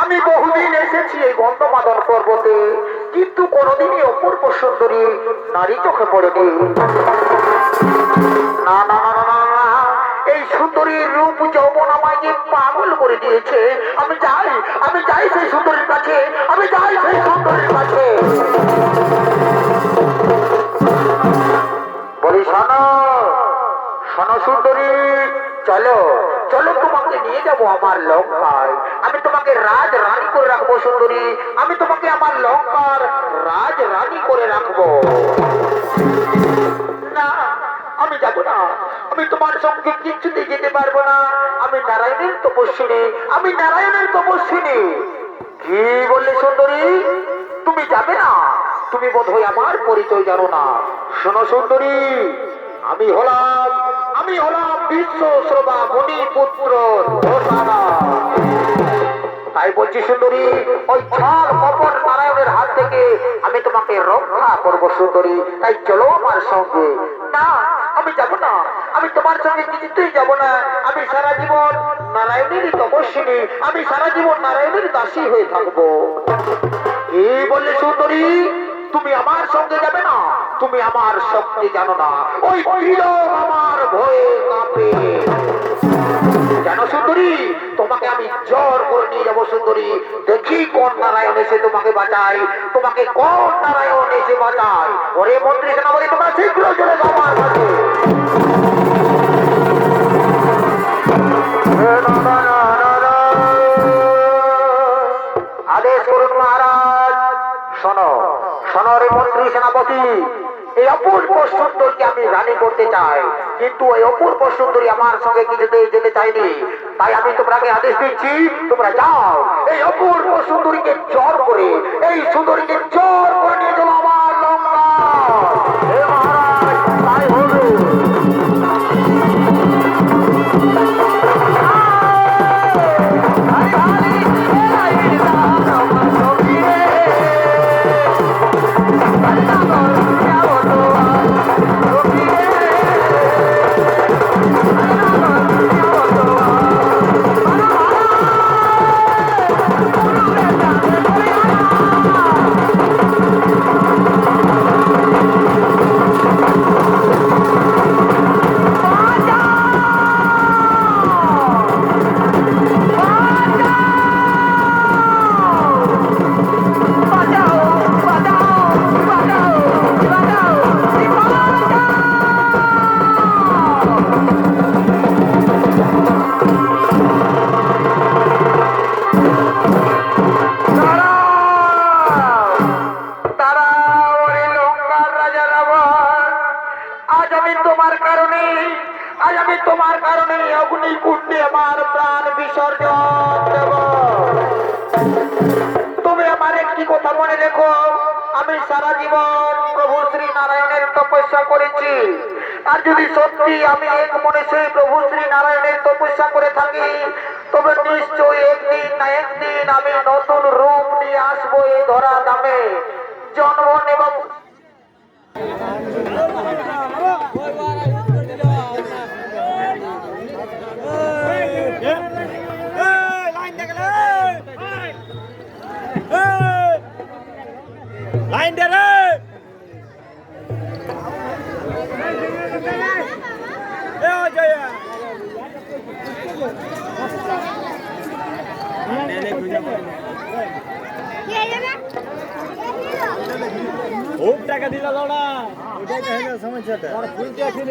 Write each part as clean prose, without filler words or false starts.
আমি বহুদিন এসেছি এই গন্ধমাদন পর্বতে, কিন্তু কোনোদিনই অপূর্ব সুন্দরী নারী চোখে পড়েনি। না না না না না, এই সুন্দরীর রূপ যৌবন আমাকে পাগল করে দিয়েছে। আমি যাই সেই সুন্দরীর কাছে, আমি যাই সেই সুন্দরীর কাছে। বলি শোনো শোনো সুন্দরী, চলো চলো, তোমাকে নিয়ে যাবো আমার লঙ্কায়। আমি তোমাকে রাজ রানী করে রাখবো সুন্দরী, আমি তোমাকে আমার লঙ্কার রাজ রানী করে রাখবো। না, আমি যাবো না, আমি তোমার সঙ্গে কিচ্ছুতে যেতে পারবো না। আমি নারায়ণের তপস্বিনী, আমি নারায়ণের তপস্বিনী। কি বললে সুন্দরী, তুমি যাবে না? তুমি বোধহয় আমার পরিচয় জানো না। শোনো সুন্দরী, আমি হলাম বিশ্ব শ্রবা মুনি পুত্র ধর্মানা। তাই বলছি সুন্দরী, ওই ছল কপট নারায়ণের হাত থেকে আমি তোমাকে রক্ষা করবো সুন্দরী। তাই চলো আমার সঙ্গে। না, আমি যাব না, আমি তোমার সঙ্গে কিছুতেই যাব না। আমি সারা জীবন নারায়ণেরই তপস্বিনী, আমি সারা জীবন নারায়ণের দাসী হয়ে থাকবো। এই বললে সুন্দরী, তুমি আমার সঙ্গে যাবে না? তুমি আমার শক্তি জানো না, ওই আমার ভয়ে কাঁপে। জানো সুন্দরী, তোমাকে আমি জোর করে নিয়ে যাবো সুন্দরী। দেখি কোন নারায়ণ এসে তোমাকে বাঁচায়, তোমাকে কোন নারায়ণ এসে বাঁচায়। ওরে মন্ত্রী সেনাপতি, তোমরা শীঘ্র চলে যাও আমার কাছে। আদেশ করুন মহারাজ। শোনো শোনো রে মন্ত্রী সেনাপতি, এই অপূর্ব সুন্দরীকে আমি রানী করতে চাই, কিন্তু এই অপূর্ব সুন্দরী আমার সঙ্গে কিছুতেই যেতে চাইনি। তাই আমি তোমাকে আদেশ দিচ্ছি, তোমরা যাও এই অপূর্ব সুন্দরীকে জোর করে, এই সুন্দরীকে জোর করে নিয়ে যাও আমার লঙ্কা। হে মহারাজ, তাই হবে। তোমার কারণে অগ্নিকুণ্ডে আমার প্রাণ বিসর্জন দেব। তুমি আমার একটি কথা মনে রেখো, আমি সারা জীবন প্রভু শ্রী নারায়ণের তপস্যা করেছি। আর যদি সত্যি আমি এক মনে সেই প্রভু শ্রী নারায়ণের তপস্যা করে থাকি, তবে নিশ্চয়ই একদিন না একদিন আমি নতুন রূপ নিয়ে আসবো এই ধরা দামে। জন্ম নেব খুব টাকা দিলা দাও ওইটাই তো হলো সমস্যাটা আর ফুলটা ছিল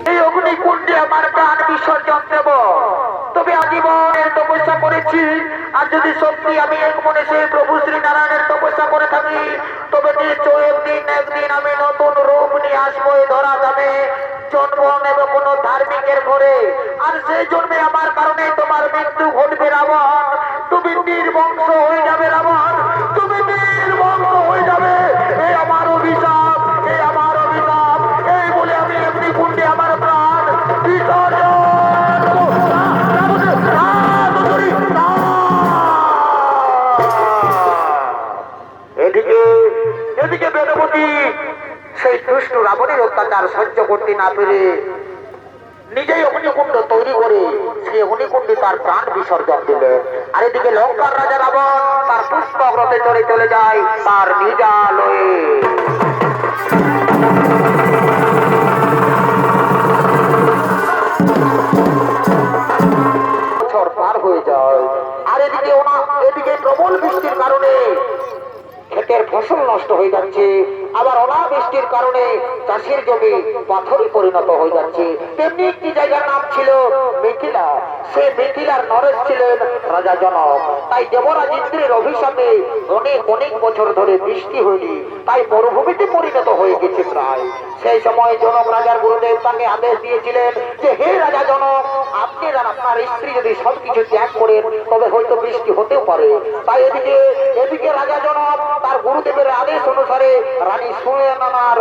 এই অগ্নিকুণ্ডে আমার প্রাণ বিসর্জন দেব, তবে আজীবনের তপস্যা করেছি। আর যদি সত্যি আমি এক মনে সেই প্রভু শ্রী নারায়ণের তপস্যা করে থাকি, তবে নিশ্চয় একদিন আমি নতুন রূপ নিয়ে আসবো এই ধরা যাবে, জন্ম নেব কোনো ধার্মিকের ঘরে। আর সেই জন্মে আমার কারণে তোমার মৃত্যু ঘটবে রাবণ, তুমি নির্বংশ হয়ে যাবে রাবণ, তুমি নির্বংশ হয়ে যাবে। এই আমার অভিশাপ, এই আমার অভিশাপ। এই বলে আমি এমনি কুণ্ডে আমার প্রাণ বিসর্জন এদিকে এদিকে বেদবতী সেই দুষ্ট রাবণের অত্যাচার সহ্য করতে না পেরে নিজেই অগ্নিকুণ্ড তৈরি করে সেই অগ্নিকুণ্ডে তার প্রাণ বিসর্জন দিলেন। আর এদিকে লঙ্কার রাজা রাবণ তার পুষ্পক রথে চলে যায় তার নিজালয়ে। বছর পার হয়ে যায়, আর এদিকে প্রবল বৃষ্টির কারণে ক্ষেতের ফসল নষ্ট হয়ে যাচ্ছে, আবার অনাবৃষ্টির কারণে চাষের জমি পাথরে পরিণত হয়ে যাচ্ছে। তেমনি একটি জায়গার নাম ছিল মিথিলা, সে মিথিলার নরেশ ছিলেন রাজা জনক। তাই দেবরাজ ইন্দ্রের অভিশাপে অনেক বছর ধরে বৃষ্টি হয়নি, তাই মরুভূমিতে পরিণত হয়ে গেছে প্রায়। সেই সময় জনক রাজার গুরুদেব তাকে আদেশ দিয়েছিলেন যে হে রাজা জনক, আপনি আর আপনার স্ত্রী যদি সবকিছু ত্যাগ করেন তবে হয়তো বৃষ্টি হতেও পারে। তাই এদিকে রাজা জনক তার গুরুদেবের আদেশ অনুসারে রানী সুনয়নার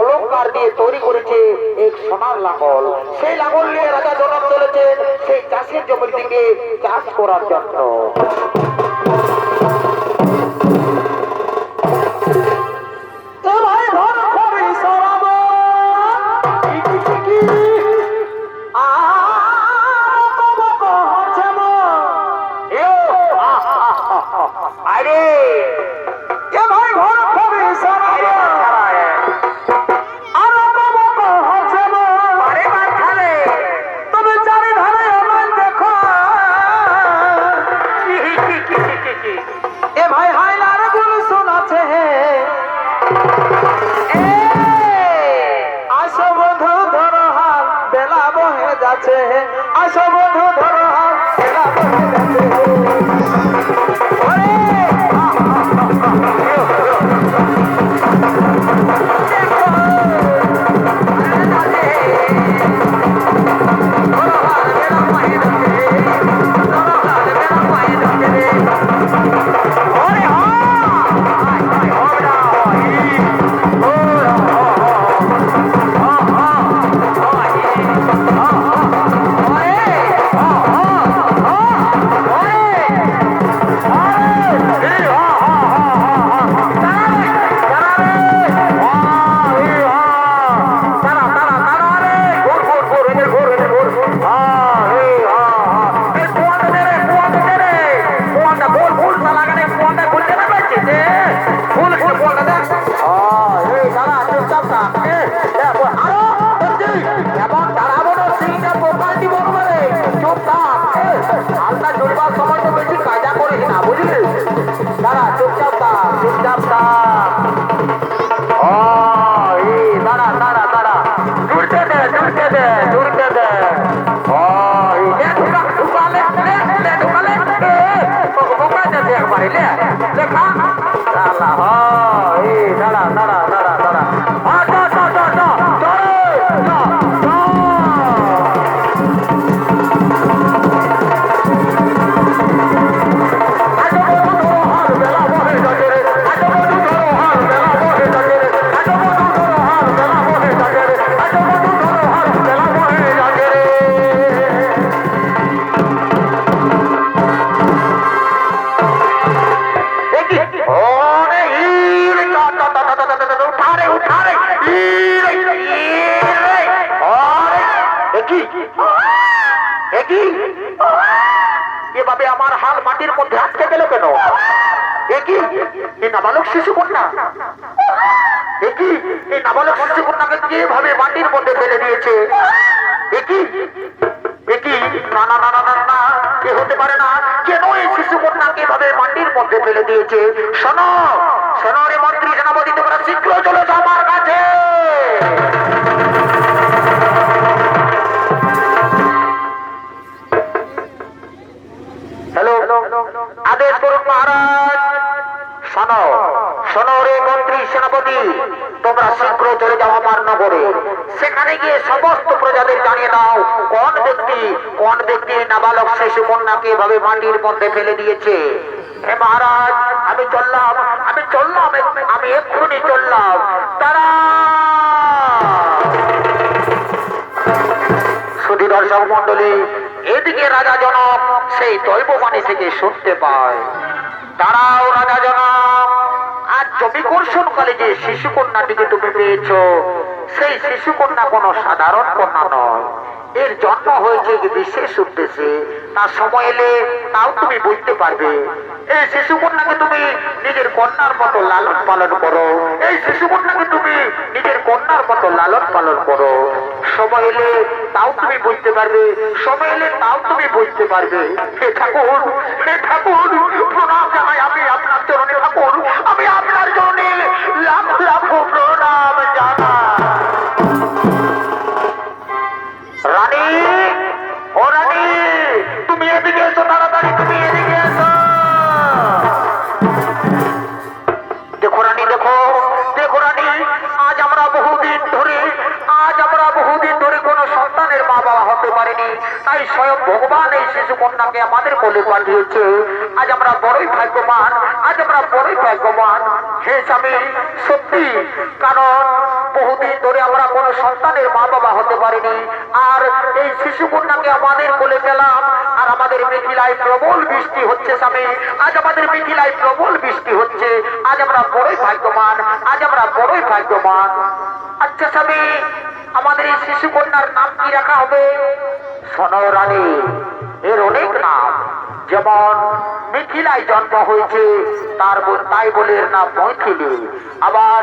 অলংকার দিয়ে তৈরি করেছে এক সোনার লাঙ্গল। সেই লাঙ্গল নিয়ে রাজা জনক চলেছেন সেই চাষের জমির দিকে চাষ করার জন্য। আসো বন্ধু ধরো হাত বেলা বহে এভাবে আমার হাল মাটির মধ্যে আটকে গেল কেন? একই এই নাবালক শিশু কন্যা, একই এই নাবালক শিশু কন্যাকে কিভাবে মাটির মধ্যে ফেলে দিয়েছে? একই একই না না না না না না, এ হতে পারে না। কেন এই শিশু কন্যাকে এভাবে মাটির মধ্যে ফেলে দিয়েছে? শোনো শোনো রে মন্ত্রী সেনাপতি, তোমরা শীঘ্র চলে যাও আমার কাছে। হ্যালো, আদেশ করুন মহারাজ। শোনো শোনো রে মন্ত্রী সেনাপতি, তোমরা শীঘ্র চলে যাও আমার নগরে। সেখানে গিয়ে সমস্ত প্রজাদের জানিয়ে দাও কোন ব্যক্তি নাবালক শিশু কন্যাকে এভাবে মাটির মধ্যে ফেলে দিয়েছে। হে মহারাজ, আমি চললাম আমি এক্ষুনি চললাম। তারা সুধী দর্শক মন্ডলী, এদিকে রাজা জনক সেই দৈববাণী থেকে শুনতে পায়। দাঁড়াও রাজা জনক, আজ জমি কর্ষণকালে যে শিশু কন্যাটিকে তুমি পেয়েছ, সেই শিশু কন্যা কোনো সাধারণ কন্যা নয়। এর জন্ম হয়েছে বিশেষ উদ্দেশ্যে। তার সময় এলে তাও তুমি বুঝতে পারবে। এই শিশু কন্যাকে তুমি নিজের কন্যার মতো লালন পালন করো। এই শিশু কন্যাকে তুমি নিজের কন্যার মতো লালন পালন করো। সময় এলে তাও তুমি বুঝতে পারবে, সময় এলে তাও তুমি বুঝতে পারবে। হে ঠাকুর, হে ঠাকুর, প্রণাম জানাই আমি আপনার চরণে। ঠাকুর, আমি আপনার চরণে লাখ লাখ প্রণাম জানাই। রানী, ও রানী, তুমি এদিকে এসো, তাড়াতাড়ি তুমি এদিকে এসো। দেখো রানী, দেখো দেখো রানী, আজ আমরা বহুদিন ধরে কোনো সন্তানের মা বাবা হতে পারিনি। তাই স্বয়ং ভগবান এই শিশু কন্যাকে আমাদের কোলে পাঠিয়েছে। আজ আমরা বড়ই ভাগ্যবান, হে স্বামী, সত্যি। কারণ বহুদিন ধরে আমরা কোনো সন্তানের মা বাবা হতে পারিনি। আর এই শিশু কন্যাকে আমাদের কোলে পেলাম। আর আমাদের মিথিলায় প্রবল বৃষ্টি হচ্ছে স্বামী, আজ আমাদের মিথিলায় প্রবল বৃষ্টি হচ্ছে। আজ আমরা বড়ই ভাগ্যবান। আচ্ছা স্বামী, আমাদের এই শিশু কন্যার নাম কি রাখা হবে? শোনো রানী, এর অনেক নাম। যেমন মিথিলায় জন্ম হয়েছে, তাই বলে এর নাম মৈথিলী। আবার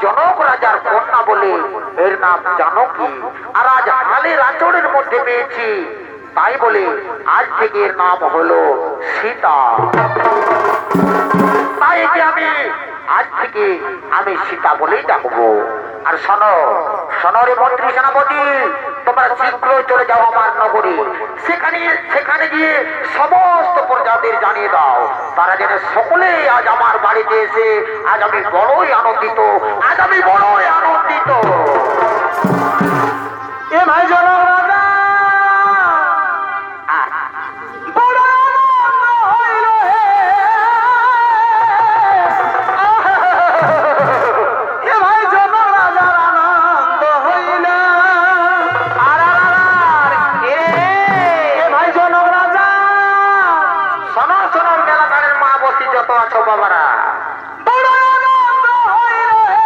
জনক রাজার কন্যা বলে এর নাম জানকী। আর আজ হালের আঁচড়ের মধ্যে পেয়েছি, তাই বলে আজ থেকে এর নাম হলো সীতা। তাই একে আজ থেকে আমি সীতা বলেই ডাকবো। আর শোনো শোনো রে মন্ত্রী সেনাপতি, তোমরা শীঘ্র চলে যাও আমার নগরে। সেখানে গিয়ে সমস্ত প্রজাদের জানিয়ে দাও, তারা যেন সকলে আজ আমার বাড়িতে এসে আজ আমি বড়ই আনন্দিত। এ ভাই জনক রাজা, বড় আনন্দ হইল হে। এ ভাই জনক রাজার আনন্দ হইল। এ ভাই জনক রাজা, শোনো শোনো মেলাকারের মা বসি যত আছো বাবারা, বড় আনন্দ হইল হে।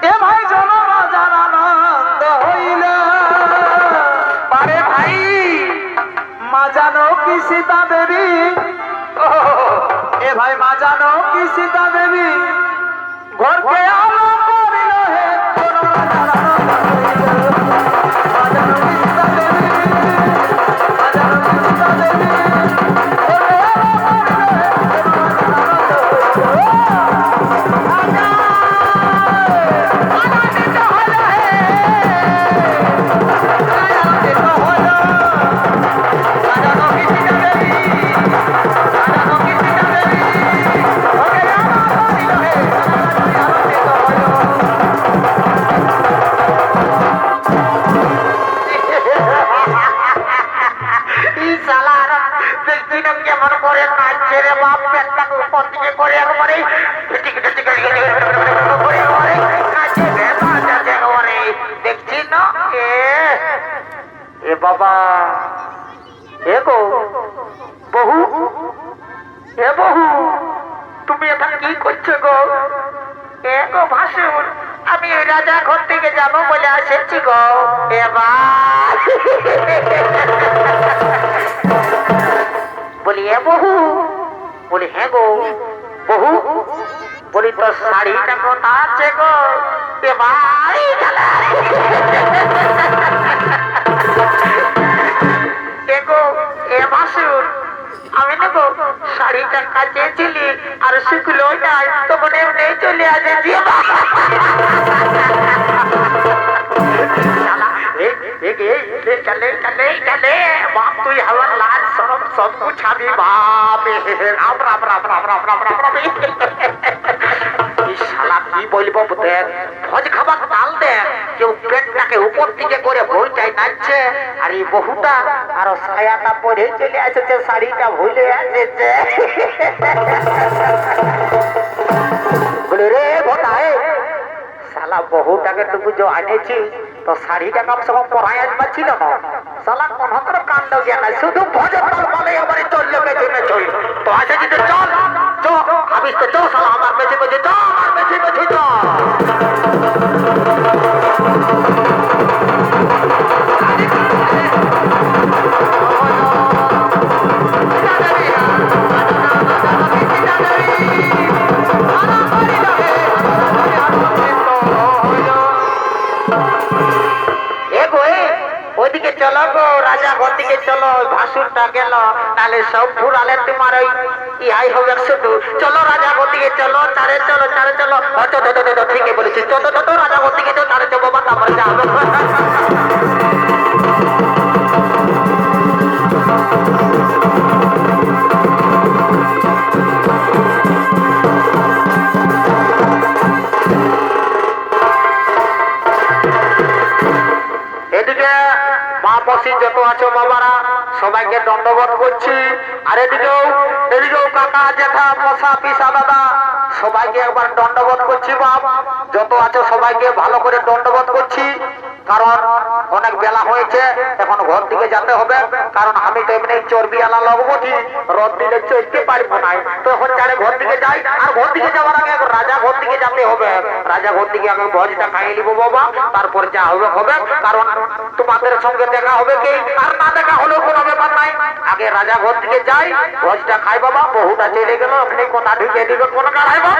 এ ভাই জনক রাজার আনন্দ হইল। পারে ভাই, মা জানো কি সীতা দেবী, এ ভাই মা জানো কি সীতা দেবী ঘরকে আলো করিল হে। জনক রাজার আনন্দ হইল। মা জানো কি সীতা দেবী, মা জানো কি সীতা দেবী ঘরকে আলো করিল হে। জনক রাজার আনন্দ হইল। আনন্দিত হইল হে। আনন্দিত হইল। মা জানো কি সীতা দেবী, মা জানো কি সীতা দেবী ঘরকে আলো করিল হে। আনন্দিত হইল। এই শালার দেখছি না কেমন করে নাচছে রে বাপ, পেটটাকে উপর দিকে করে একবারে দেখছি না। এ বাবা, এ গো বহু, এ বহু, তুমি এটা কি করছো গো? এ গো ভাসুর, আমি ওই রাজা ঘর থেকে যাবো বলে আসেছি গো। এবার বলি হ্যাঁ গো বহু, বলি তোর শাড়িটা কোথা আছে গো? এ ভাই গেলে গো এ ভাসুর, আমি নেবো শাড়িটা কাচেছিলি আর শুকলো নাই, তখন এমনি চলে আসে চলে চলে চলে বাপ, তুই আমার লাজ সরম সব কুছাবি বাপ। রাম রাম রাম রাম রাম রাম রাম রাম। এই শালা কি বলবো দেখ, ভোজ খাবার তাল দেখ, কেউ পেটটাকে উপর দিকে করে বইটাই নাচছে, আর এই বহুটা আরো ছায়াটা পরে চলে আসছে, শাড়িটা ভুলে আসছে। বলে রে ভোটায় শালা বহুটাকে টুকু যে আনেছি তো শাড়িটা কম সে কম পরাই আসবার ছিল না, শালা কোন হতর কাণ্ড জ্ঞান নাই, শুধু ভোজের তাল বলে এবারে চললো পেছনে চল। তো আছে যদি চল চল, ভাবিস তো চল শালা আমার পেছে পেছে চল, আমার পেছে পেছে চল। ওইদিকে চলো গো রাজা, ঘর দিকে চলো, ভাসুরটা গেল, নাহলে সব ফুরালে তোমার ওই ইহাই হবে শুধু। চলো রাজা ঘর দিকে চলো, চারে চলো চারে চলো, ঠিকই বলেছি, চলো তো রাজা ঘর দিকে চলো, চারে চলো বাবা, তারপরে যাবে। এদিকে মা মসি যত আছো বাবারা সবাইকে দণ্ডবোধ করছি, আর এদিকেও কাকা জেঠা মশা পিসা দাদা সবাইকে একবার দণ্ডবোধ করছি বাপ, যত আছো সবাইকে ভালো করে দণ্ডবোধ করছি। কারণ অনেক বেলা হয়েছে, এখন ঘর দিকে যেতে হবে, কারণ আমি তো এমনি চর্বিওয়ালা লোক বটি, রোদ দিলে চলতে পারবো না, তো এখন চারে ঘর দিকে যাই। আর ঘর দিকে যাওয়ার আগে রাজা ঘর দিকে যেতে হবে, রাজা ঘর দিকে আগে ভোজটা খাইয়ে নিবো বাবা, তারপর যা হবে হবে, কারণ তোমাদের সঙ্গে দেখা হবে কি আর না দেখা হলেও কোনো ব্যাপার নাই, আগে রাজা ঘর দিকে যাই, ভোজটা খাই বাবা। বহুটা চলে গেল, আপনি কোথা ঢুকে দিবে কোন কারাই বাবা।